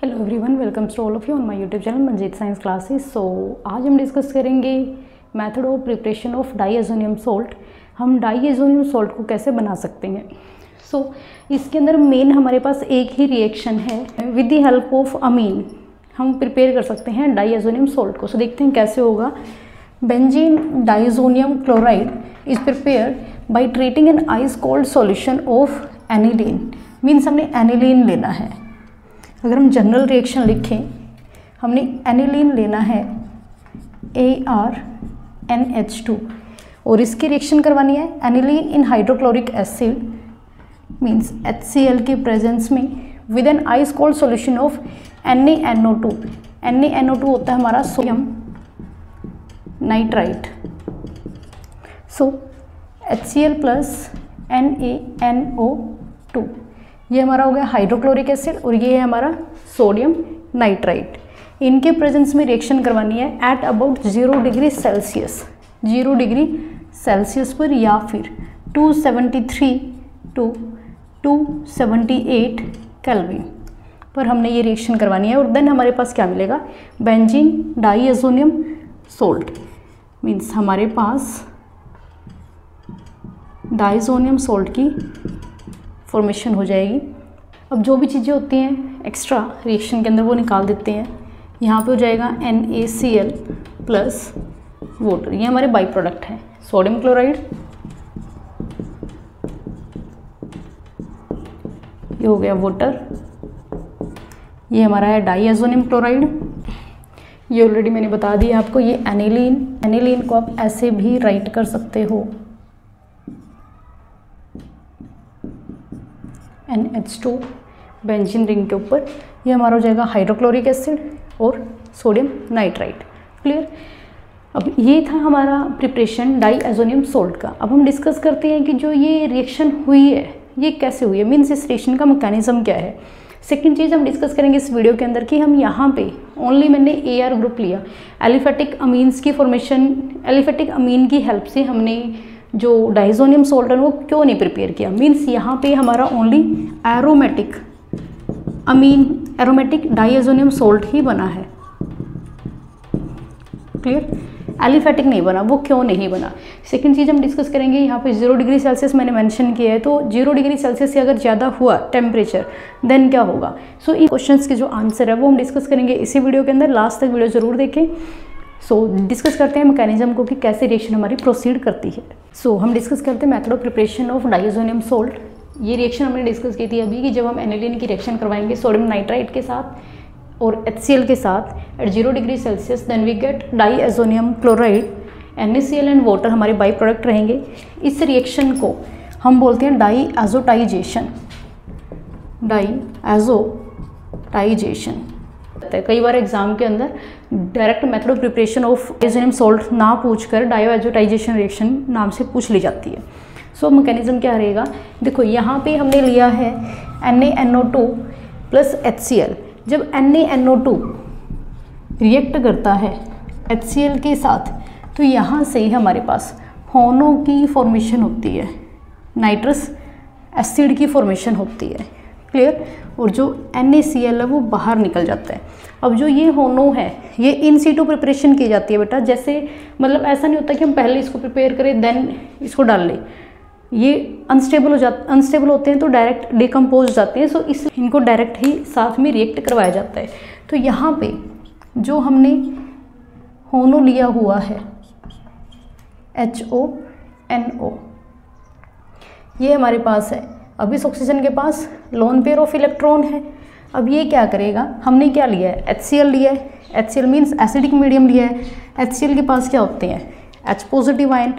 Hello everyone, welcome to all of you on my YouTube channel Manjeet science classes. So आज हम discuss करेंगे method of preparation of diazonium salt. हम diazonium salt को कैसे बना सकते हैं। इसके अंदर मेन हमारे पास एक ही रिएक्शन है, विद द हेल्प ऑफ अमीन हम प्रिपेयर कर सकते हैं डाईएजोनियम सॉल्ट को। देखते हैं कैसे होगा। Benzene diazonium chloride is prepared by treating an ice cold solution of aniline. Means हमने एनिलीन लेना है। अगर हम जनरल रिएक्शन लिखें, हमने एनिलीन लेना है ArNH2 और इसकी रिएक्शन करवानी है एनिलीन इन हाइड्रोक्लोरिक एसिड मीन्स HCl के प्रेजेंस में with N ice cold solution of NaNO2। NaNO2 होता है हमारा sodium nitrite. HCl plus NaNO2 ये हमारा हो गया हाइड्रोक्लोरिक एसिड और ये है हमारा सोडियम नाइट्राइट। इनके प्रेजेंस में रिएक्शन करवानी है at about 0 degree Celsius, 0 degree Celsius पर या फिर 273 टू 278 केल्विन पर हमने ये रिएक्शन करवानी है। और देन हमारे पास क्या मिलेगा, बेंजीन डाईएजोनियम सॉल्ट। मीन्स हमारे पास डाईएजोनियम सॉल्ट की फॉर्मेशन हो जाएगी। अब जो भी चीज़ें होती हैं एक्स्ट्रा रिएक्शन के अंदर वो निकाल देते हैं। यहाँ पे हो जाएगा NaCl प्लस वाटर, ये हमारे बाई प्रोडक्ट है। सोडियम क्लोराइड, ये हो गया वाटर, ये हमारा है डाईएजोनियम क्लोराइड। ये ऑलरेडी मैंने बता दिया आपको, ये एनिलीन। एनिलीन को आप ऐसे भी राइट कर सकते हो NH2 बेंजीन रिंग के ऊपर। ये हमारा हो जाएगा हाइड्रोक्लोरिक एसिड और सोडियम नाइट्राइट। क्लियर। अब ये था हमारा प्रिपरेशन डाईएजोनियम सॉल्ट का। अब हम डिस्कस करते हैं कि जो ये रिएक्शन हुई है ये कैसे हुई है, मीन्स इस रिएक्शन का मैकेनिज्म क्या है। सेकंड चीज़ हम डिस्कस करेंगे इस वीडियो के अंदर कि हम यहाँ पे ओनली मैंने AR ग्रुप लिया, एलिफेटिक अमीन्स की फॉर्मेशन, एलिफेटिक अमीन की हेल्प से हमने जो डाईएजोनियम सॉल्ट है वो क्यों नहीं प्रिपेयर किया। मीन्स यहाँ पे हमारा ओनली एरोमेटिक अमीन, एरोमेटिक डाईएजोनियम सॉल्ट ही बना है। क्लियर। एलिफेटिक नहीं बना, वो क्यों नहीं बना। सेकंड चीज़ हम डिस्कस करेंगे, यहाँ पे 0 डिग्री सेल्सियस मैंने मेंशन किया है, तो 0 डिग्री सेल्सियस से अगर ज़्यादा हुआ टेम्परेचर देन क्या होगा। इन क्वेश्चंस के जो आंसर है वो हम डिस्कस करेंगे इसी वीडियो के अंदर। लास्ट तक वीडियो ज़रूर देखें। डिस्कस करते हैं मैकेनिज्म को कि कैसे रिएक्शन हमारी प्रोसीड करती है। हम डिस्कस करते हैं method of preparation of diazonium salt. ये रिएक्शन हमने डिस्कस की थी अभी कि जब हम एनिलीन की रिएक्शन करवाएंगे सोडियम नाइट्राइट के साथ और HCl के साथ at 0 degree Celsius, then we get diazonium chloride, NaCl and water हमारे बाई प्रोडक्ट रहेंगे। इस रिएक्शन को हम बोलते हैं डाईएजोटाइजेशन। डाईएजोटाइजेशन कई बार एग्जाम के अंदर direct method of preparation of diazonium salt ना पूछकर डाईएजोटाइजेशन रिएक्शन नाम से पूछ ली जाती है। मैकेनिज्म क्या रहेगा, देखो यहाँ पे हमने लिया है NaNO2 प्लस HCl। जब NaNO2 रिएक्ट करता है HCl के साथ तो यहाँ से हमारे पास HONO की फॉर्मेशन होती है, नाइट्रस एसिड की फॉर्मेशन होती है। क्लियर। और जो NaCl है वो बाहर निकल जाता है। अब जो ये HONO है ये इन सीटू प्रिपरेशन की जाती है बेटा। जैसे मतलब ऐसा नहीं होता कि हम पहले इसको प्रिपेयर करें देन इसको डाल लें, ये अनस्टेबल होते हैं तो डायरेक्ट डिकम्पोज जाते हैं। इस इनको डायरेक्ट ही साथ में रिएक्ट करवाया जाता है। तो यहाँ पे जो हमने HONO लिया हुआ है HONO, ये हमारे पास है। अब इस ऑक्सीजन के पास लोन पेयर ऑफ इलेक्ट्रॉन है। अब ये क्या करेगा, हमने क्या लिया है HCl लिया है। HCl मीन्स एसिडिक मीडियम लिया है। HCl के पास क्या होते हैं H पॉजिटिव आयन।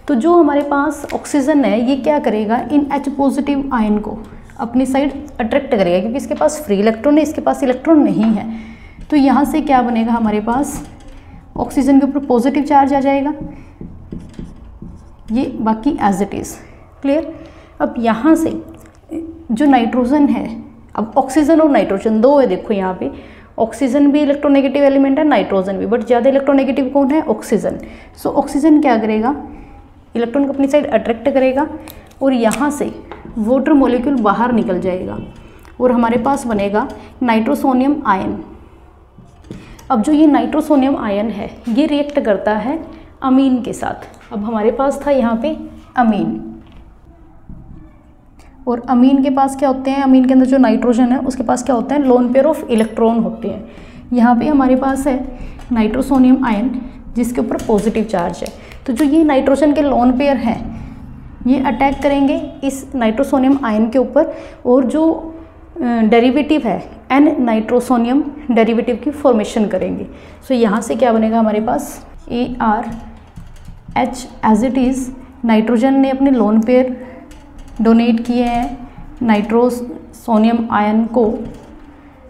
तो जो हमारे पास ऑक्सीजन है ये क्या करेगा, इन H पॉजिटिव आयन को अपनी साइड अट्रैक्ट करेगा क्योंकि इसके पास फ्री इलेक्ट्रॉन है, इसके पास इलेक्ट्रॉन नहीं है। तो यहाँ से क्या बनेगा, हमारे पास ऑक्सीजन के ऊपर पॉजिटिव चार्ज आ जाएगा, ये बाकी एज इट इज़। क्लियर। अब यहाँ से जो नाइट्रोजन है, अब ऑक्सीजन और नाइट्रोजन दो है, देखो यहाँ पे ऑक्सीजन भी इलेक्ट्रोनेगेटिव एलिमेंट है, नाइट्रोजन भी, बट ज़्यादा इलेक्ट्रोनेगेटिव कौन है, ऑक्सीजन। ऑक्सीजन क्या करेगा, इलेक्ट्रॉन को अपनी साइड अट्रैक्ट करेगा और यहाँ से वाटर मॉलिक्यूल बाहर निकल जाएगा और हमारे पास बनेगा नाइट्रोसोनियम आयन। अब जो ये नाइट्रोसोनियम आयन है ये रिएक्ट करता है अमीन के साथ। अब हमारे पास था यहाँ पे अमीन, और अमीन के पास क्या होते हैं, अमीन के अंदर जो नाइट्रोजन है उसके पास क्या होता है, लोन पेयर ऑफ इलेक्ट्रॉन होते हैं। यहाँ पे हमारे पास है नाइट्रोसोनियम आयन जिसके ऊपर पॉजिटिव चार्ज है। तो जो ये नाइट्रोजन के लोन पेयर हैं ये अटैक करेंगे इस नाइट्रोसोनियम आयन के ऊपर, और जो डेरिवेटिव है एन नाइट्रोसोनियम डेरिवेटिव की फॉर्मेशन करेंगे। सो यहाँ से क्या बनेगा हमारे पास ARH as it is. Nitrogen ने अपने लोन पेयर डोनेट किए हैं नाइट्रोसोनियम आयन को।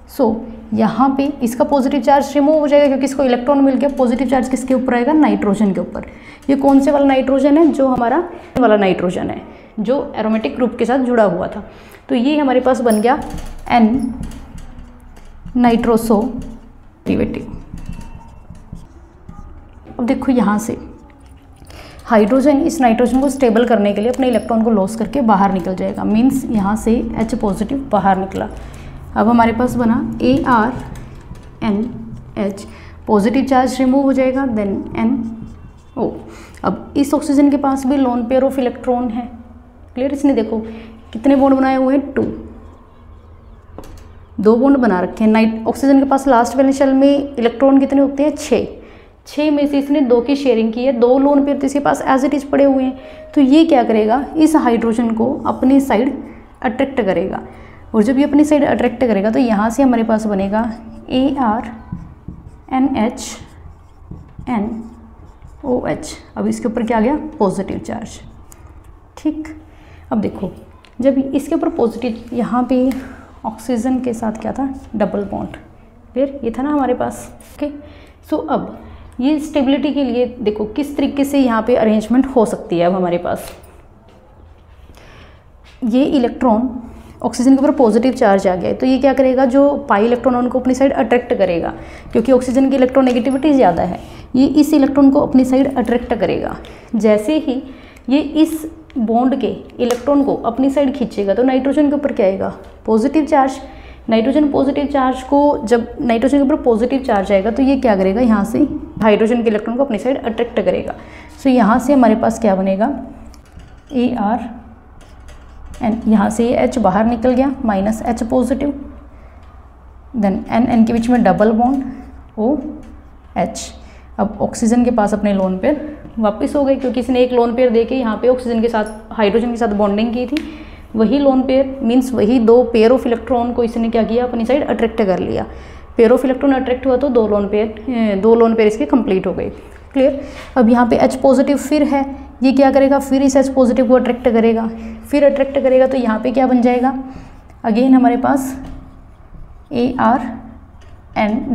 सो यहाँ पे इसका पॉजिटिव चार्ज रिमूव हो जाएगा क्योंकि इसको इलेक्ट्रॉन मिल गया। पॉजिटिव चार्ज किसके ऊपर आएगा, नाइट्रोजन के ऊपर। ये कौन से वाला नाइट्रोजन है, जो हमारा वाला नाइट्रोजन है जो एरोमेटिक ग्रुप के साथ जुड़ा हुआ था। तो ये हमारे पास बन गया N नाइट्रोसो डेरिवेटिव। अब देखो यहाँ से हाइड्रोजन इस नाइट्रोजन को स्टेबल करने के लिए अपने इलेक्ट्रॉन को लॉस करके बाहर निकल जाएगा, मीन्स यहाँ से H पॉजिटिव बाहर निकला। अब हमारे पास बना ARNH, पॉजिटिव चार्ज रिमूव हो जाएगा, देन NO। अब इस ऑक्सीजन के पास भी लोन पेयर ऑफ इलेक्ट्रॉन है। क्लियर, इसने देखो कितने बॉन्ड बनाए हुए हैं, 2 बॉन्ड बना रखे हैं। ऑक्सीजन के पास लास्ट वैलेंस शेल में इलेक्ट्रॉन कितने होते हैं, 6 में से इसने 2 की शेयरिंग की है। 2 लोन पेयर तो इसके पास एज इट इज पड़े हुए हैं। तो ये क्या करेगा, इस हाइड्रोजन को अपनी साइड अट्रैक्ट करेगा, और जब ये अपनी साइड अट्रैक्ट करेगा तो यहाँ से हमारे पास बनेगा ARNHNOH। अब इसके ऊपर क्या आ गया, पॉजिटिव चार्ज। ठीक, अब देखो जब इसके ऊपर पॉजिटिव, यहाँ पे ऑक्सीजन के साथ क्या था, डबल बॉन्ड। फिर ये था ना हमारे पास। ओके, सो अब ये स्टेबिलिटी के लिए देखो किस तरीके से यहाँ पे अरेंजमेंट हो सकती है। अब हमारे पास ये इलेक्ट्रॉन ऑक्सीजन के ऊपर पॉजिटिव चार्ज आ गया है, तो ये क्या करेगा, जो पाई इलेक्ट्रॉन उनको अपनी साइड अट्रैक्ट करेगा, क्योंकि ऑक्सीजन की इलेक्ट्रोनेगेटिविटी ज़्यादा है। ये इस इलेक्ट्रॉन को अपनी साइड अट्रैक्ट करेगा। जैसे ही ये इस बॉन्ड के इलेक्ट्रॉन को अपनी साइड खींचेगा तो नाइट्रोजन के ऊपर क्या आएगा, positive charge. Nitrogen positive charge को, जब नाइट्रोजन के ऊपर पॉजिटिव चार्ज आएगा तो ये क्या करेगा, यहाँ से हाइड्रोजन के इलेक्ट्रॉन को अपनी साइड अट्रैक्ट करेगा। सो यहाँ से हमारे पास क्या बनेगा, ARN, यहाँ से ये H बाहर निकल गया, -H पॉजिटिव, देन N के बीच में डबल बॉन्ड OH। अब ऑक्सीजन के पास अपने लोन पेयर वापस हो गए, क्योंकि इसने एक लोन पेयर देके यहाँ पे ऑक्सीजन के साथ, हाइड्रोजन के साथ बॉन्डिंग की थी। वही लोन पेयर मीन्स वही 2 पेयर ऑफ इलेक्ट्रॉन को इसने क्या किया, अपनी साइड अट्रैक्ट कर लिया। पेयर ऑफ इलेक्ट्रॉन अट्रैक्ट हुआ तो 2 लोन पेयर इसके कंप्लीट हो गए। क्लियर। अब यहाँ पे H पॉजिटिव फिर है, ये क्या करेगा, फिर इस H पॉजिटिव को अट्रैक्ट करेगा, फिर अट्रैक्ट करेगा तो यहाँ पे क्या बन जाएगा, अगेन हमारे पास ARN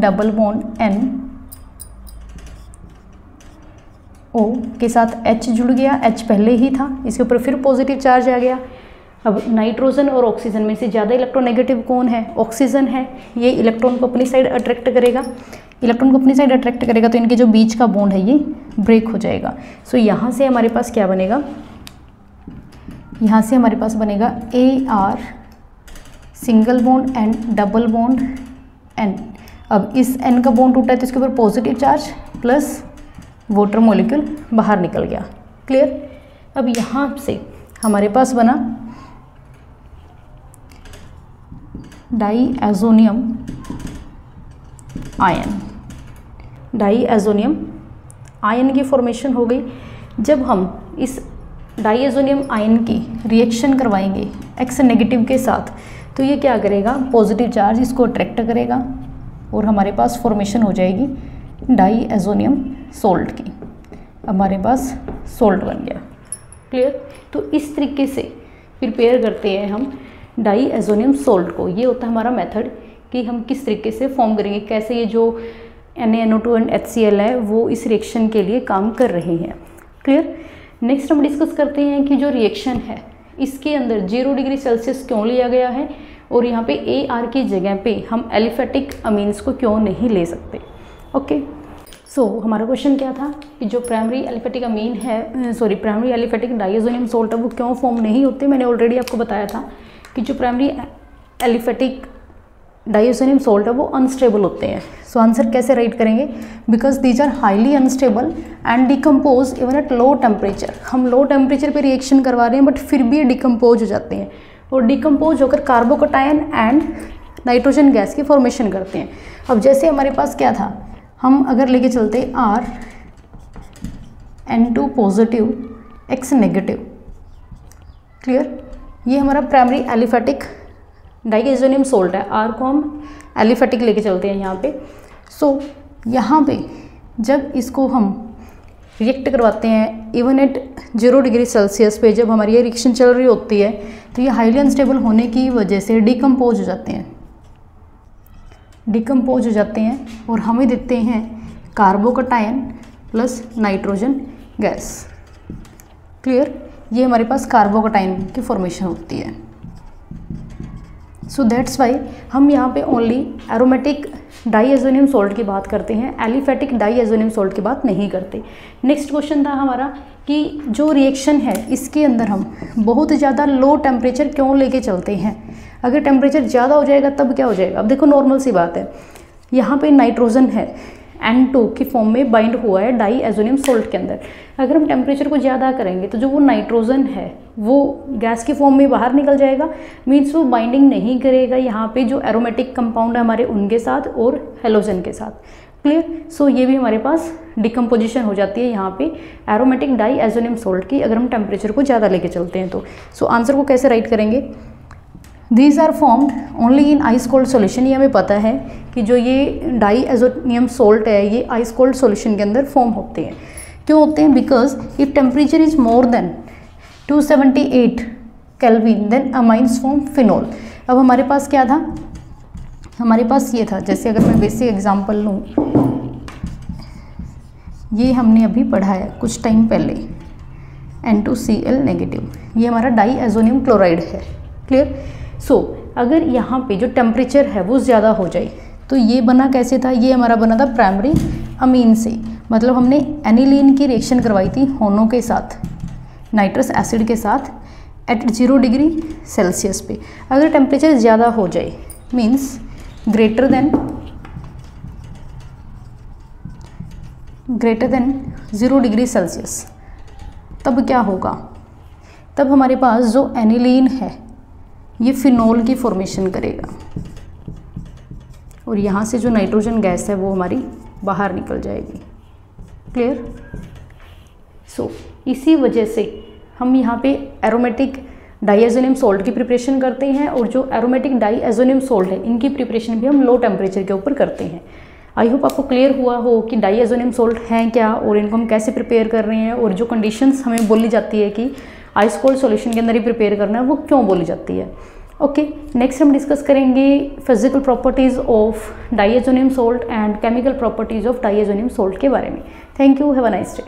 double bond N O के साथ H जुड़ गया, H पहले ही था, इसके ऊपर फिर पॉजिटिव चार्ज आ गया। अब नाइट्रोजन और ऑक्सीजन में से ज़्यादा इलेक्ट्रोनेगेटिव कौन है, ऑक्सीजन है। ये इलेक्ट्रॉन को अपनी साइड अट्रैक्ट करेगा, इलेक्ट्रॉन को अपनी साइड अट्रैक्ट करेगा तो इनके जो बीच का बॉन्ड है ये ब्रेक हो जाएगा। सो यहाँ से हमारे पास क्या बनेगा, यहाँ से हमारे पास बनेगा AR single bond N double bond N। अब इस N का बॉन्ड टूटा है तो इसके ऊपर positive charge plus water molecule बाहर निकल गया। क्लियर। अब यहाँ से हमारे पास बना डाईएज़ोनियम आयन। डाईएज़ोनियम आयन की फॉर्मेशन हो गई। जब हम इस डाईएज़ोनियम आयन की रिएक्शन करवाएंगे X नेगेटिव के साथ तो ये क्या करेगा, पॉजिटिव चार्ज इसको अट्रैक्ट करेगा और हमारे पास फॉर्मेशन हो जाएगी डाईएज़ोनियम सोल्ट की। हमारे पास सोल्ट बन गया। क्लियर। तो इस तरीके से प्रिपेयर करते हैं हम डाईएज़ोनियम सोल्ट को। ये होता है हमारा मेथड कि हम किस तरीके से फॉर्म करेंगे, कैसे ये जो NaNO2 एंड HCl है वो इस रिएक्शन के लिए काम कर रहे हैं। क्लियर। नेक्स्ट हम डिस्कस करते हैं कि जो रिएक्शन है इसके अंदर 0 डिग्री सेल्सियस क्यों लिया गया है और यहाँ पे AR की जगह पे हम एलिफेटिक अमीन्स को क्यों नहीं ले सकते। ओके। सो हमारा क्वेश्चन क्या था कि जो प्राइमरी एलिफेटिक अमीन है, प्राइमरी एलिफेटिक डाईएज़ोनियम सोल्ट है वो क्यों फॉर्म नहीं होते। मैंने ऑलरेडी आपको बताया था कि जो प्राइमरी एलिफेटिक डाइओसोनियम सॉल्ट है वो अनस्टेबल होते हैं। सो आंसर कैसे राइट करेंगे, because these are highly unstable and decompose even at low temperature. हम लो टेम्परेचर पे रिएक्शन करवा रहे हैं बट फिर भी ये डिकम्पोज हो जाते हैं और डिकम्पोज होकर कार्बोकटायन एंड नाइट्रोजन गैस की फॉर्मेशन करते हैं। अब जैसे हमारे पास क्या था, हम अगर लेके चलते N2 positive X negative, clear, ये हमारा प्राइमरी एलिफेटिक डाइएजोनियम सोल्ट है। R को हम एलिफेटिक लेके चलते हैं यहाँ पे। सो यहाँ पे जब इसको हम रिएक्ट करवाते हैं इवन एट 0 डिग्री सेल्सियस पे, जब हमारी ये रिएक्शन चल रही होती है तो ये हाईली अनस्टेबल होने की वजह से डिकम्पोज हो जाते हैं, डिकम्पोज हो जाते हैं और हमें देते हैं carbocation plus nitrogen gas. Clear, ये हमारे पास कार्बोकटायन की फॉर्मेशन होती है। सो दैट्स वाई हम यहाँ पे ओनली एरोमेटिक डाइएजोनियम सॉल्ट की बात करते हैं, एलिफेटिक डाइएजोनियम सॉल्ट की बात नहीं करते। नेक्स्ट क्वेश्चन था हमारा कि जो रिएक्शन है इसके अंदर हम बहुत ज़्यादा लो टेम्परेचर क्यों लेके चलते हैं। अगर टेम्परेचर ज़्यादा हो जाएगा तब क्या हो जाएगा। अब देखो नॉर्मल सी बात है, यहाँ पे नाइट्रोजन है N2 की फॉर्म में बाइंड हुआ है डाइएजोनियम सॉल्ट के अंदर। अगर हम टेम्परेचर को ज़्यादा करेंगे तो जो वो नाइट्रोजन है वो गैस की फॉर्म में बाहर निकल जाएगा, मीन्स वो बाइंडिंग नहीं करेगा यहाँ पे जो एरोमेटिक कंपाउंड है हमारे उनके साथ और हेलोजन के साथ। क्लियर, सो ये भी हमारे पास डिकम्पोजिशन हो जाती है यहाँ पे एरोमेटिक डाइएजोनियम सॉल्ट की, अगर हम टेम्परेचर को ज़्यादा लेके चलते हैं तो। सो आंसर को कैसे राइट करेंगे, these are formed only in ice cold solution. ये हमें पता है कि जो ये डाइएजोनियम सॉल्ट है ये आइस कोल्ड सोल्यूशन के अंदर फॉर्म होते हैं। क्यों होते हैं, because if temperature is more than 278 kelvin then amines form phenol. अब हमारे पास क्या था, हमारे पास ये था, जैसे अगर मैं बेसिक एग्जांपल लूँ, ये हमने अभी पढ़ा है कुछ टाइम पहले N2Cl नेगेटिव, ये हमारा डाइएजोनियम क्लोराइड है। क्लियर, सो अगर यहाँ पे जो टेम्परेचर है वो ज़्यादा हो जाए तो ये बना कैसे था, ये हमारा बना था प्राइमरी अमीन से, मतलब हमने एनिलीन की रिएक्शन करवाई थी होनो के साथ, नाइट्रस एसिड के साथ एट 0 डिग्री सेल्सियस पे। अगर टेम्परेचर ज़्यादा हो जाए means greater than 0 degree Celsius, तब क्या होगा, तब हमारे पास जो एनिलीन है ये फिनोल की फॉर्मेशन करेगा और यहाँ से जो नाइट्रोजन गैस है वो हमारी बाहर निकल जाएगी। क्लियर, सो इसी वजह से हम यहाँ पे एरोमेटिक डाइएजोनियम सॉल्ट की प्रिपरेशन करते हैं और जो एरोमेटिक डाइएजोनियम सॉल्ट है इनकी प्रिपरेशन भी हम लो टेम्परेचर के ऊपर करते हैं। आई होप आपको क्लियर हुआ हो कि डाइएजोनियम सॉल्ट हैं क्या और इनको हम कैसे प्रिपेयर कर रहे हैं और जो कंडीशंस हमें बोली जाती है कि आइस कोल्ड सॉल्यूशन के अंदर ही प्रिपेयर करना है वो क्यों बोली जाती है। ओके, नेक्स्ट हम डिस्कस करेंगे physical properties of diazonium salt and chemical properties of diazonium salt के बारे में। Thank you, have a nice day.